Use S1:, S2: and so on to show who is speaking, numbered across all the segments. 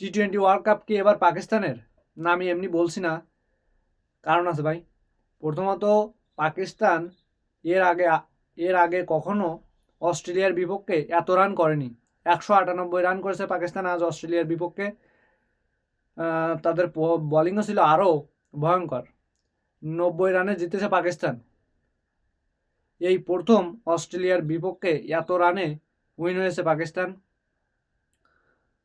S1: টি-20 world cup কি এবার পাকিস্তানের? না, আমি এমনি বলছি না, কারণ আছে ভাই। প্রথমত, পাকিস্তান এর আগে কখনো অস্ট্রেলিয়ার বিপক্ষে এত রান করেনি। 198 রান করেছে পাকিস্তান আজ অস্ট্রেলিয়ার বিপক্ষে। তাদের বোলিংও ছিল আরও ভয়ঙ্কর। 90 রানে জিতেছে পাকিস্তান। এই প্রথম অস্ট্রেলিয়ার বিপক্ষে এত রানে উইন হয়েছে পাকিস্তান।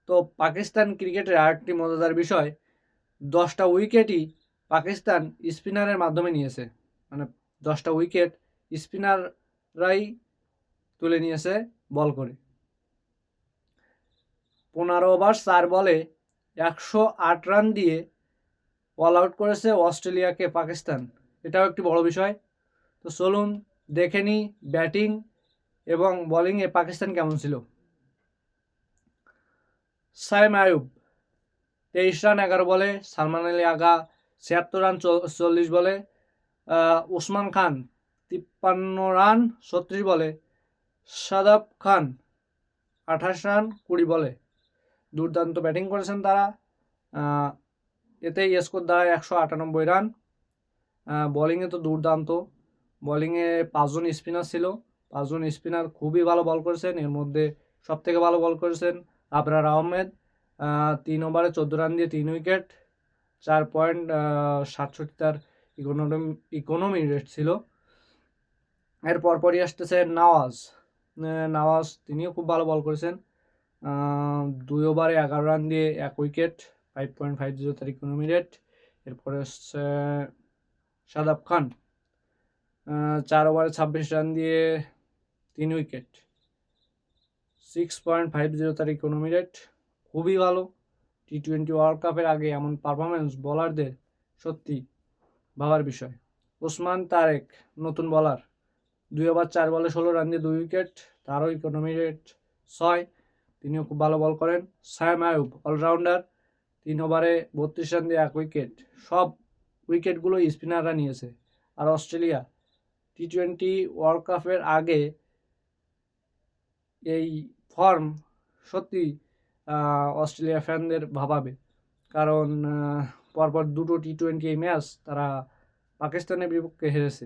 S1: তো পাকিস্তান ক্রিকেটের আরেকটি মজাদার বিষয়, 10টা উইকেটই পাকিস্তান স্পিনারের মাধ্যমে নিয়েছে। মানে 10টা উইকেট স্পিনাররাই তুলে নিয়েছে বল করে। 15 ওভার 4 বলে 108 রান দিয়ে অল আউট করেছে অস্ট্রেলিয়াকে পাকিস্তান। এটাও একটি বড় বিষয়। তো চলুন দেখে নিই ব্যাটিং এবং বোলিংয়ে পাকিস্তান কেমন ছিল। সাইম আয়ুব 23 রান 11 বলে। সালমান আলী আগা 76 রান 40 বলে। উসমান খান 53 রান 36 বলে। শাদাব খান 28 রান 20 বলে। দুর্দান্ত ব্যাটিং করেছেন তারা। এতেই স্কোর দাঁড়ায় 198 রান। বোলিংয়ে তো দুর্দান্ত। বোলিংয়ে 5 জন স্পিনার ছিল। 5 জন স্পিনার খুবই ভালো বল করেছেন। এর মধ্যে সবথেকে ভালো বল করেছেন আবরার আহমেদ। 3 ওভারে 14 রান দিয়ে 3 উইকেট, 4.67 তার ইকোনমি রেট ছিল। এর পরপরই আসতেছে নওয়াজ তিনিও খুব ভালো বল করেছেন। 2 ওভারে 11 রান দিয়ে 1 উইকেট, 5.50 তার ইকোনমি রেট। এরপরে হচ্ছে শাদাব খান 4 ওভারে 26 রান দিয়ে 3 উইকেট, 6.50 তার ইকোনমি রেট। খুবই ভালো। টি-20 ওয়ার্ল্ড কাপের আগে এমন পারফরমেন্স বোলারদের সত্যি ভাবার বিষয়। ওসমান তারেক নতুন বোলার, 2 ওভার 4 বলে 16 রান দিয়ে 2 উইকেট, তারও ইকোনমি রেট 6। তিনিও খুব ভালো বল করেন। সাইম আয়ুব অলরাউন্ডার, 3 ওভারে 32 রান দিয়ে 1 উইকেট। সব উইকেটগুলো স্পিনাররা নিয়েছে। আর অস্ট্রেলিয়া টি-20 ওয়ার্ল্ড কাপের আগে এই ফর্ম সত্যি অস্ট্রেলিয়া ফ্যানদের ভাবাবে, কারণ পরপর দুটো টি-20 ম্যাচ তারা পাকিস্তানের বিপক্ষে হেরেছে।